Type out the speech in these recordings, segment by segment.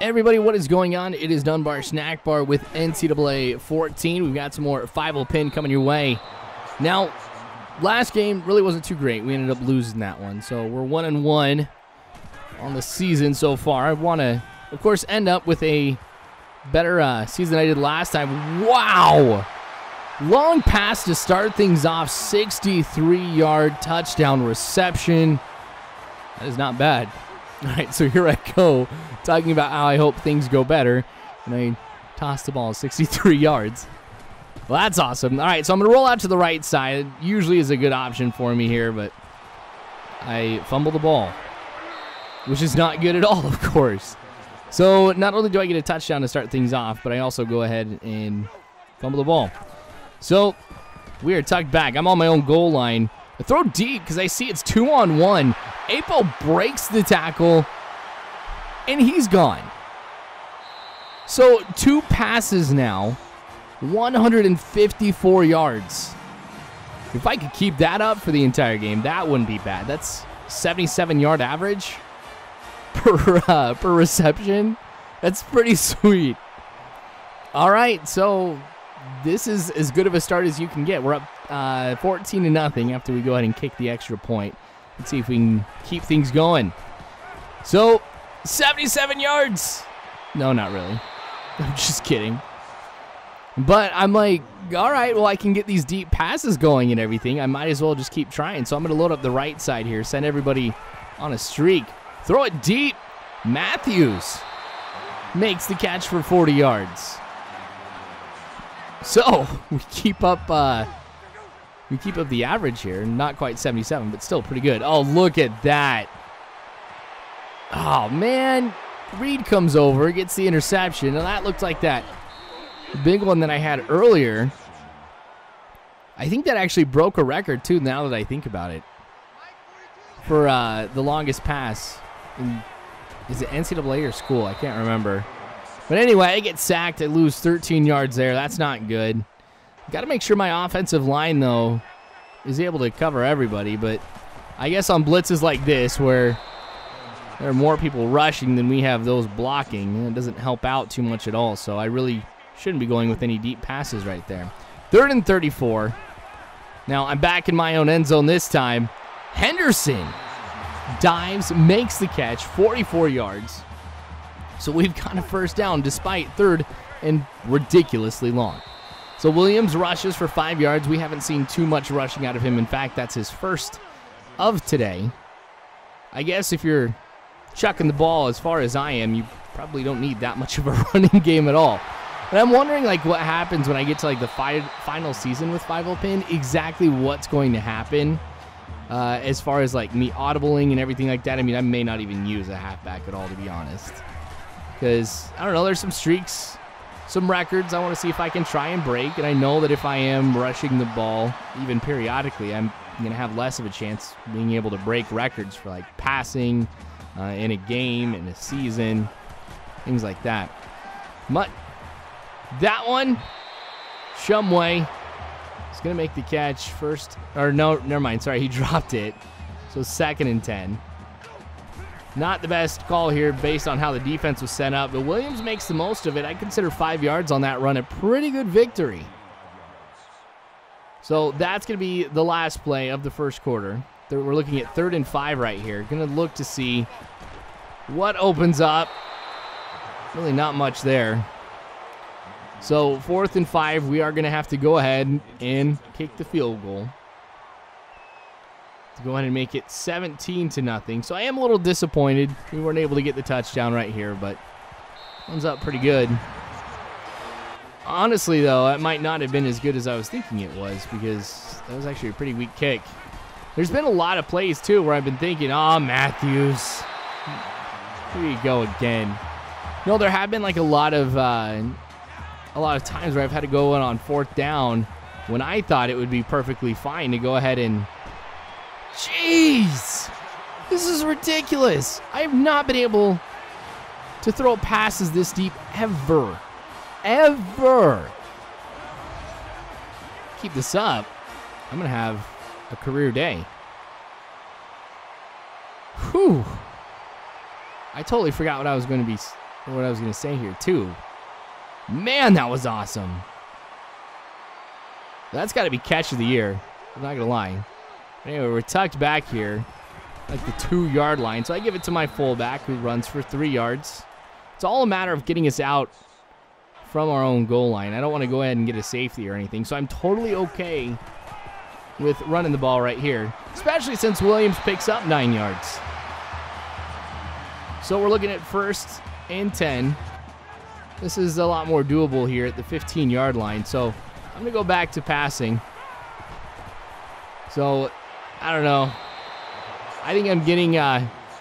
Everybody, what is going on? It is Dunbar Snackbar with NCAA 14. We've got some more Fievel pin coming your way. Now, last game really wasn't too great. We ended up losing that one. So we're 1-1 on the season so far. I want to, of course, end up with a better season than I did last time. Wow! Long pass to start things off. 63-yard touchdown reception. That is not bad. All right, so here I go, talking about how I hope things go better, and I tossed the ball 63 yards. Well, that's awesome. All right, so I'm going to roll out to the right side. Usually is a good option for me here, but I fumble the ball, which is not good at all, of course. So not only do I get a touchdown to start things off, but I also go ahead and fumble the ball. So we are tucked back. I'm on my own goal line. I throw deep because I see it's 2-on-1. Apo breaks the tackle, and he's gone. So 2 passes now, 154 yards. If I could keep that up for the entire game, that wouldn't be bad. That's 77-yard average per reception. That's pretty sweet. All right, so this is as good of a start as you can get. We're up 14-0 after we go ahead and kick the extra point. Let's see if we can keep things going. So, 77 yards. No, not really. I'm just kidding. But I'm like, all right, well, I can get these deep passes going and everything. I might as well just keep trying. So I'm going to load up the right side here, send everybody on a streak. Throw it deep. Matthews makes the catch for 40 yards. So we keep up the average here. Not quite 77, but still pretty good. Oh, look at that. Oh, man. Reed comes over, gets the interception, and that looked like that big one that I had earlier. I think that actually broke a record, too, now that I think about it, for the longest pass. Is it NCAA or school? I can't remember. But anyway, I get sacked. I lose 13 yards there. That's not good. Got to make sure my offensive line, though, is able to cover everybody. But I guess on blitzes like this, where there are more people rushing than we have those blocking, it doesn't help out too much at all. So I really shouldn't be going with any deep passes right there. 3rd and 34. Now I'm back in my own end zone this time. Henderson dives, makes the catch, 44 yards. So we've got a first down despite 3rd and ridiculously long. So Williams rushes for 5 yards. We haven't seen too much rushing out of him. In fact, that's his first of today. I guess if you're chucking the ball as far as I am, you probably don't need that much of a running game at all. And I'm wondering, like, what happens when I get to, like, the final season with Fievel Pin, exactly what's going to happen as far as, like, me audibling and everything like that. I mean, I may not even use a halfback at all, to be honest. Because, I don't know, there's some streaks, some records I want to see if I can try and break. And I know that if I am rushing the ball, even periodically, I'm going to have less of a chance being able to break records for, like, passing in a game, in a season, things like that. But that one, Shumway is going to make the catch first. Or no, never mind. Sorry, he dropped it. So 2nd and 10. Not the best call here based on how the defense was set up, but Williams makes the most of it. I consider 5 yards on that run a pretty good victory. So that's going to be the last play of the first quarter. We're looking at 3rd and 5 right here. Going to look to see what opens up. Really not much there. So 4th and 5, we are going to have to go ahead and kick the field goal to go ahead and make it 17-0. So I am a little disappointed we weren't able to get the touchdown right here, but comes up pretty good. Honestly, though, that might not have been as good as I was thinking it was, because that was actually a pretty weak kick. There's been a lot of plays, too, where I've been thinking, oh, Matthews, here you go again. You know, there have been like a lot of times where I've had to go in on 4th down when I thought it would be perfectly fine to go ahead and... Jeez! This is ridiculous. I have not been able to throw passes this deep ever. Ever. Keep this up, I'm going to have a career day. Whew. I totally forgot what I was going to be what I was going to say here, too. Man, that was awesome. That's got to be catch of the year. I'm not going to lie. Anyway, we're tucked back here, like the 2-yard line. So I give it to my fullback, who runs for 3 yards. It's all a matter of getting us out from our own goal line. I don't want to go ahead and get a safety or anything. So I'm totally okay with running the ball right here, especially since Williams picks up 9 yards. So we're looking at 1st and 10. This is a lot more doable here at the 15-yard line. So I'm going to go back to passing. So, I don't know. I think I'm getting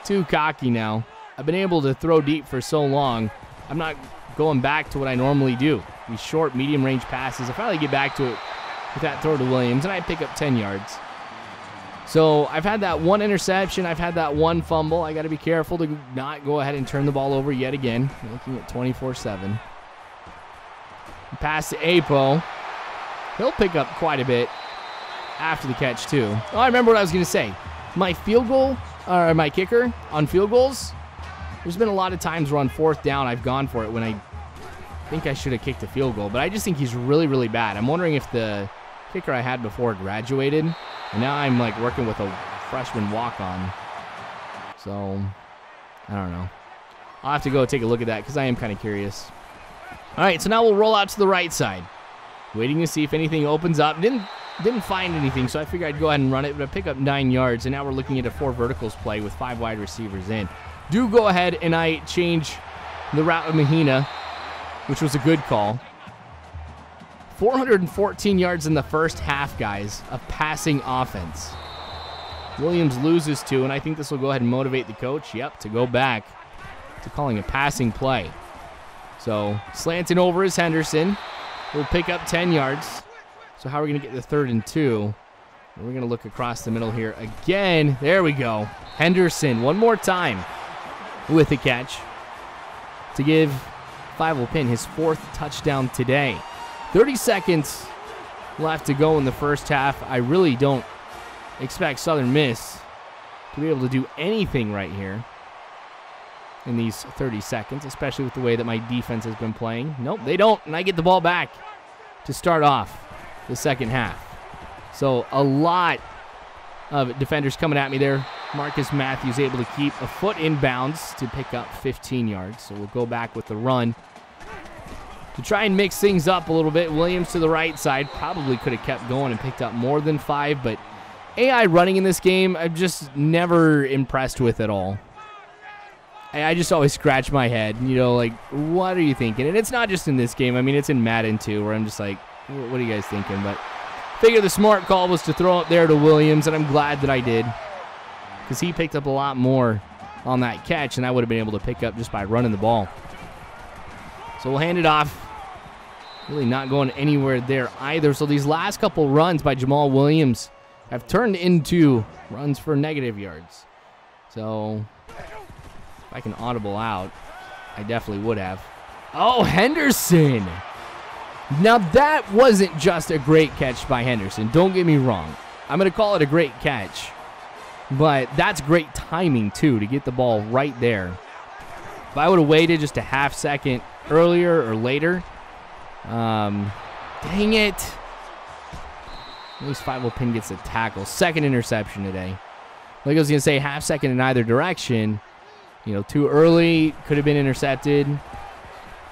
too cocky now. I've been able to throw deep for so long. I'm not going back to what I normally do. These short, medium-range passes. I finally get back to it with that throw to Williams, and I pick up 10 yards. So I've had that 1 interception. I've had that 1 fumble. I got to be careful to not go ahead and turn the ball over yet again. I'm looking at 24-7. Pass to Apo. He'll pick up quite a bit after the catch, too. Oh, I remember what I was going to say. My field goal, or my kicker on field goals, there's been a lot of times where on 4th down I've gone for it when I think I should have kicked a field goal, but I just think he's really, really bad. I'm wondering if the kicker I had before graduated, and now I'm like working with a freshman walk-on. So, I don't know. I'll have to go take a look at that because I am kind of curious. All right, so now we'll roll out to the right side. Waiting to see if anything opens up. Didn't find anything, so I figured I'd go ahead and run it, but I pick up 9 yards, and now we're looking at a 4 verticals play with 5 wide receivers in. Do go ahead and I change the route of Mahina, which was a good call. 414 yards in the first half, guys, of passing offense. Williams loses 2, and I think this will go ahead and motivate the coach, to go back to calling a passing play. So, slanting over is Henderson. We'll pick up 10 yards. So how are we going to get the 3rd and 2? We're going to look across the middle here again. There we go. Henderson, one more time with the catch to give Fievel Pin his 4th touchdown today. 30 seconds left to go in the first half. I really don't expect Southern Miss to be able to do anything right here in these 30 seconds, especially with the way that my defense has been playing. Nope, they don't, and I get the ball back to start off the second half. So a lot of defenders coming at me there. Marcus Matthews able to keep a foot in bounds to pick up 15 yards. So we'll go back with the run to try and mix things up a little bit. Williams to the right side. Probably could have kept going and picked up more than 5, but AI running in this game, I'm just never impressed with at all. I just always scratch my head, like, what are you thinking? And it's not just in this game. I mean, it's in Madden too, where I'm just like, what are you guys thinking? But I figure the smart call was to throw it there to Williams, and I'm glad that I did, because he picked up a lot more on that catch, and I would have been able to pick up just by running the ball. So we'll hand it off. Really not going anywhere there either. So these last couple runs by Jamal Williams have turned into runs for negative yards. So if I can audible out, I definitely would have. Oh, Henderson. Now that wasn't just a great catch by Henderson. Don't get me wrong. I'm going to call it a great catch. But that's great timing, too, to get the ball right there. If I would have waited just a half second earlier or later, dang it. At least Fievel Pin gets a tackle. 2nd interception today. Like I was going to say, half second in either direction. Too early, could have been intercepted.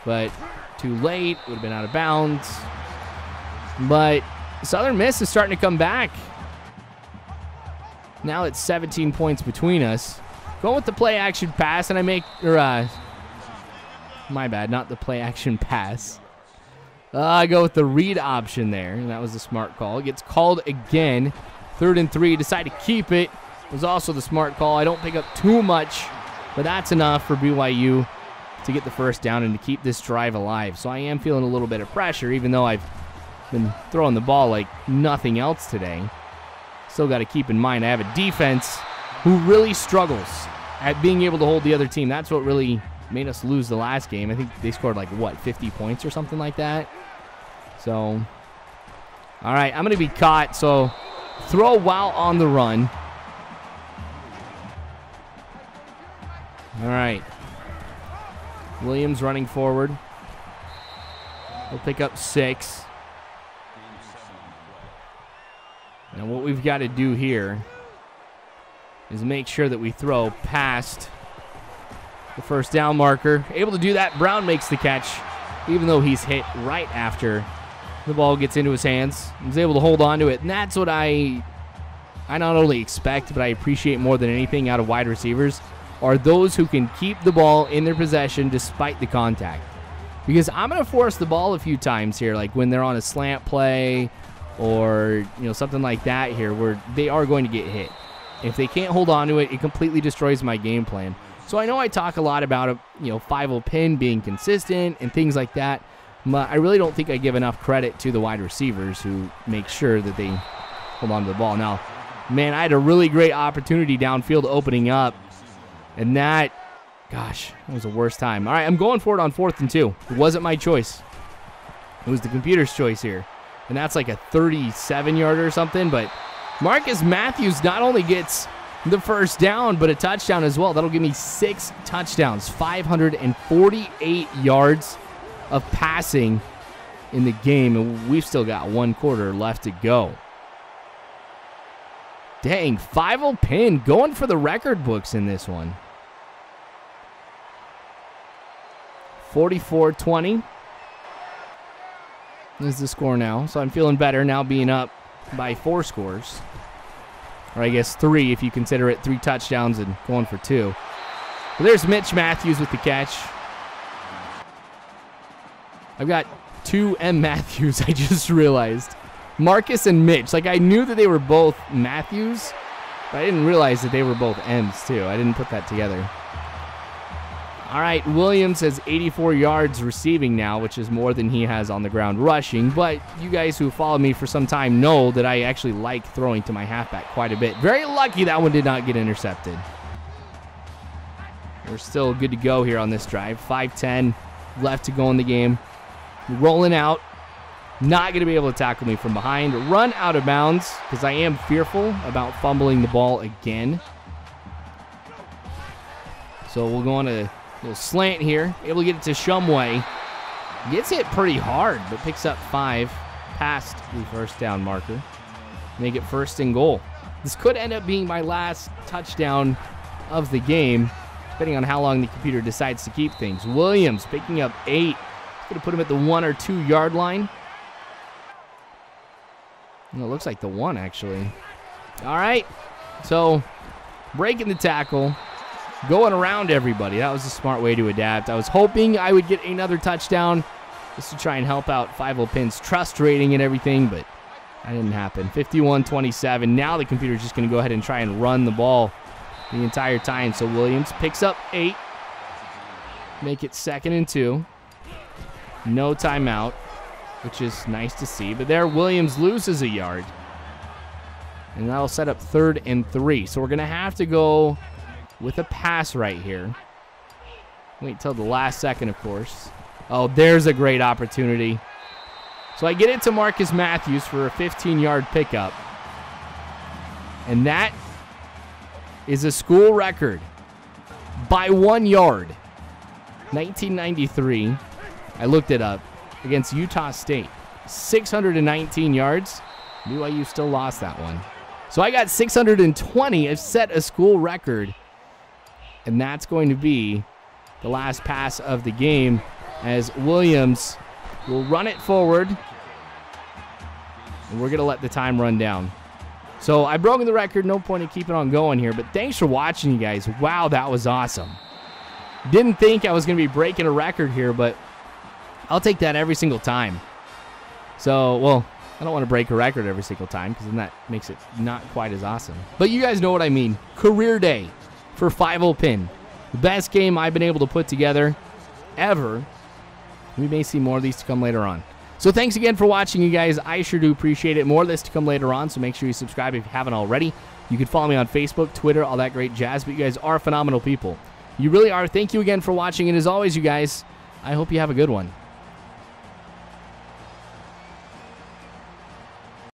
But too late, would have been out of bounds. But Southern Miss is starting to come back. Now it's 17 points between us. Going with the play-action pass, and I make, my bad, not the play-action pass. I go with the read option there, and that was the smart call. It gets called again. 3rd and 3, decide to keep it. It was also the smart call. I don't pick up too much, but that's enough for BYU to get the 1st down and to keep this drive alive. So I am feeling a little bit of pressure, even though I've been throwing the ball like nothing else today. Still got to keep in mind I have a defense who really struggles at being able to hold the other team. That's what really made us lose the last game. I think they scored 50 points or something like that. So, all right, I'm going to be caught. So throw while on the run. All right. Williams running forward. He'll pick up 6. Now what we've got to do here is make sure that we throw past the first down marker. Able to do that. Brown makes the catch, even though he's hit right after the ball gets into his hands. He's able to hold on to it, and that's what I not only expect, but I appreciate more than anything out of wide receivers, are those who can keep the ball in their possession despite the contact. Because I'm going to force the ball a few times here, like when they're on a slant play or something like that here, where they are going to get hit. If they can't hold on to it, it completely destroys my game plan. So I know I talk a lot about Fievel pin being consistent and things like that, but I really don't think I give enough credit to the wide receivers who make sure that they hold on to the ball. Now, man, I had a really great opportunity downfield opening up, and that, gosh, that was the worst time. All right, I'm going for it on 4th and 2. It wasn't my choice. It was the computer's choice here, and that's like a 37-yarder or something, but Marcus Matthews not only gets the first down, but a touchdown as well. That'll give me 6 touchdowns, 548 yards of passing in the game, and we've still got 1 quarter left to go. Dang, Fievel pin going for the record books in this one. 44-20 is the score now, so I'm feeling better now being up by 4 scores. Or I guess 3 if you consider it 3 touchdowns and going for 2. Well, there's Mitch Matthews with the catch. I've got 2 M. Matthews, I just realized. Marcus and Mitch. Like, I knew that they were both Matthews, but I didn't realize that they were both M's too. I didn't put that together. All right, Williams has 84 yards receiving now, which is more than he has on the ground rushing. But you guys who follow me for some time know that I actually like throwing to my halfback quite a bit. Very lucky that one did not get intercepted. We're still good to go here on this drive. 5:10 left to go in the game. Rolling out. Not going to be able to tackle me from behind. Run out of bounds because I am fearful about fumbling the ball again. So we'll go on a little slant here. Able to get it to Shumway. Gets hit pretty hard, but picks up 5 past the first down marker. Make it 1st and goal. This could end up being my last touchdown of the game, depending on how long the computer decides to keep things. Williams picking up 8. Going to put him at the 1 or 2 yard line. It looks like the 1, actually. All right. So, breaking the tackle. Going around everybody. That was a smart way to adapt. I was hoping I would get another touchdown just to try and help out Fievel Pin's trust rating and everything, but that didn't happen. 51-27. Now the computer's just going to go ahead and try and run the ball the entire time. So Williams picks up 8. Make it 2nd and 2. No timeout, which is nice to see. But there, Williams loses a yard. And that'll set up 3rd and 3. So we're going to have to go with a pass right here. Wait till the last second, of course. Oh, there's a great opportunity. So I get it to Marcus Matthews for a 15-yard pickup. And that is a school record by 1 yard. 1993. I looked it up. Against Utah State. 619 yards. BYU still lost that one. So I got 620. I've set a school record. And that's going to be the last pass of the game as Williams will run it forward. And we're going to let the time run down. So I've broken the record. No point in keeping on going here. But thanks for watching, you guys. Wow, that was awesome. Didn't think I was going to be breaking a record here, but I'll take that every single time. So, well, I don't want to break a record every single time because then that makes it not quite as awesome. But you guys know what I mean. Career day for Fievel Pin. The best game I've been able to put together ever. We may see more of these to come later on. So thanks again for watching, you guys. I sure do appreciate it. More of this to come later on, so make sure you subscribe if you haven't already. You can follow me on Facebook, Twitter, all that great jazz. But you guys are phenomenal people. You really are. Thank you again for watching. And as always, you guys, I hope you have a good one.